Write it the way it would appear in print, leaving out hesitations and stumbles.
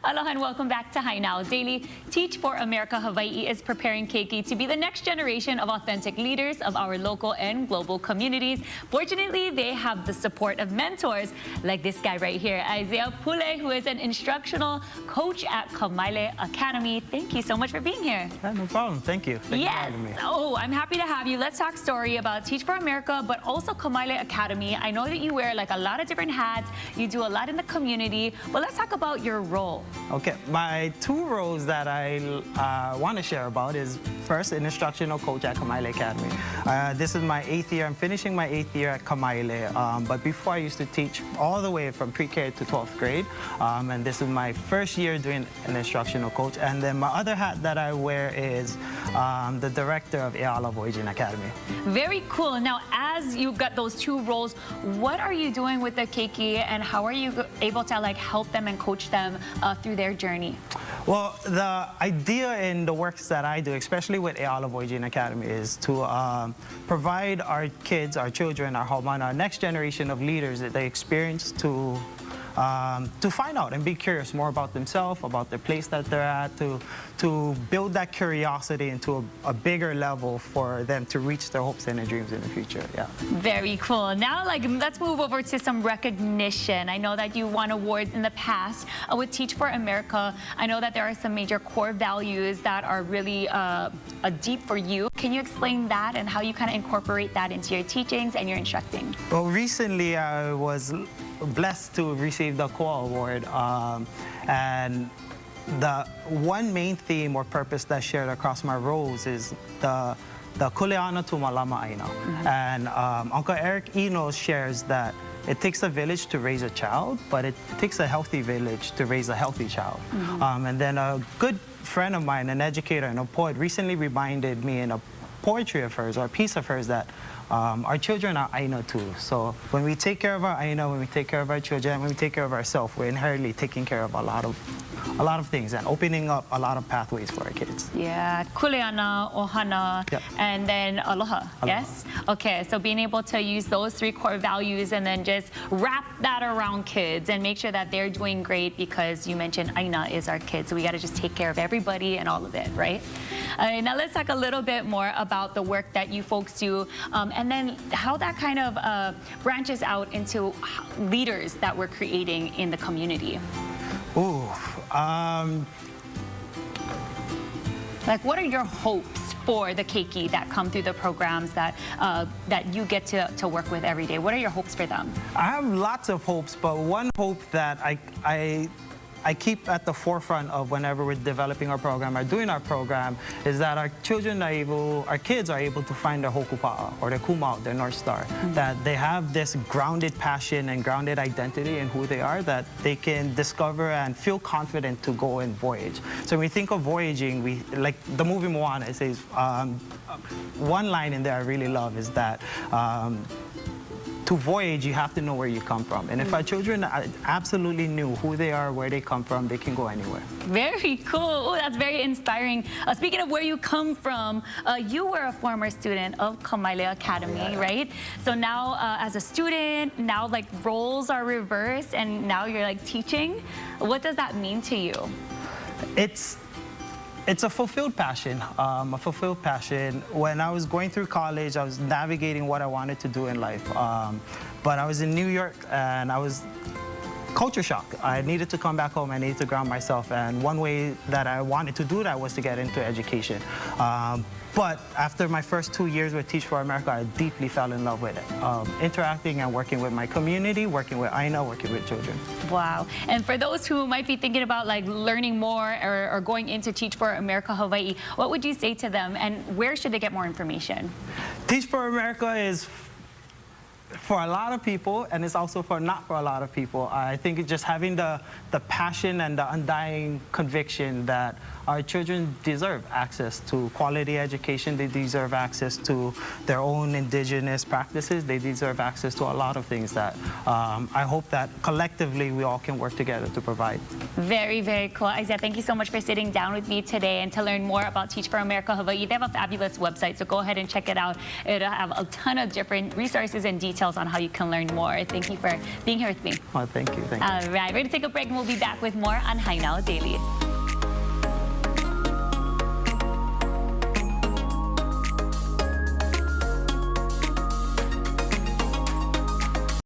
Aloha and welcome back to Hai Now Daily. Teach for America Hawai'i is preparing Keiki to be the next generation of authentic leaders of our local and global communities. Fortunately, they have the support of mentors like this guy right here, Isaiah Pule, who is an instructional coach at Kamaile Academy. Thank you so much for being here. Yeah, no problem. Thank you. Thank you for having me. Oh, I'm happy to have you. Let's talk story about Teach for America, but also Kamaile Academy. I know that you wear like a lot of different hats. You do a lot in the community, but let's talk about your role. Okay, my two roles that I want to share about is first, an instructional coach at Kamaile Academy. This is my 8th year. I'm finishing my 8th year at Kamaile, but before I used to teach all the way from pre-K to 12th grade, and this is my first year doing an instructional coach. And then my other hat that I wear is the director of E Ala Voyaging Academy. Very cool. Now, as you've got those two roles, what are you doing with the keiki, and how are you able to like help them and coach them through their journey? Well, the idea in the works that I do, especially with E Ala Voyaging Academy, is to provide our kids, our children, our haumana, our next generation of leaders that they experience to find out and be curious more about themselves, about the place that they're at, to build that curiosity into a bigger level for them to reach their hopes and their dreams in the future. Yeah. Very cool. Now, let's move over to some recognition. I know that you won awards in the past with Teach for America. I know that there are some major core values that are really deep for you. Can you explain that and how you kind of incorporate that into your teachings and your instructing? Well, recently I was blessed to receive the COA award, and the one main theme or purpose that's shared across my roles is the kuleana to malama aina. And Uncle Eric Eno shares that it takes a village to raise a child, but it takes a healthy village to raise a healthy child. And then a good friend of mine, an educator and a poet, recently reminded me in a poetry of hers or a piece of hers that our children are aina too. So when we take care of our aina, when we take care of our children, when we take care of ourselves, we're inherently taking care of a lot of things and opening up a lot of pathways for our kids. Yeah, kuleana, ohana, Yep. and then aloha. Yes? Okay, so being able to use those three core values and then just wrap that around kids and make sure that they're doing great, because you mentioned aina is our kids, so we got to just take care of everybody and all of it, right? Now let's talk a little bit more about the work that you folks do, and then how that kind of branches out into leaders that we're creating in the community. Ooh, like, what are your hopes for the keiki that come through the programs that that you get to work with every day? What are your hopes for them? I have lots of hopes, but one hope that I keep at the forefront of whenever we're developing our program or doing our program is that our kids are able to find their hokupa'a or their kumu, their North Star. That they have this grounded passion and grounded identity in who they are, that they can discover and feel confident to go and voyage. So when we think of voyaging, like the movie Moana, it says, one line in there I really love is that to voyage, you have to know where you come from. And if our children absolutely knew who they are, where they come from, they can go anywhere. Very cool. Oh, that's very inspiring. Speaking of where you come from, you were a former student of Kamaile Academy, right? So now as a student, now like roles are reversed and now you're like teaching. What does that mean to you? It's a fulfilled passion, When I was going through college, I was navigating what I wanted to do in life. But I was in New York and I was culture shock. I needed to come back home, I needed to ground myself. And one way that I wanted to do that was to get into education. But after my first 2 years with Teach for America, I deeply fell in love with it. Interacting and working with my community, working with aina, working with children. Wow. And for those who might be thinking about like learning more or going into Teach for America Hawaii, what would you say to them, and where should they get more information? Teach for America is for a lot of people, and it's also not for a lot of people. I think it's just having the passion and the undying conviction that our children deserve access to quality education. They deserve access to their own indigenous practices. They deserve access to a lot of things that I hope that collectively we all can work together to provide. Very, very cool. Isaiah, thank you so much for sitting down with me today. And to learn more about Teach for America Hawaii, they have a fabulous website, so go ahead and check it out. It'll have a ton of different resources and details on how you can learn more. Thank you for being here with me. Well, thank you. Thank you. All right, we're going to take a break and we'll be back with more on Hainao Daily.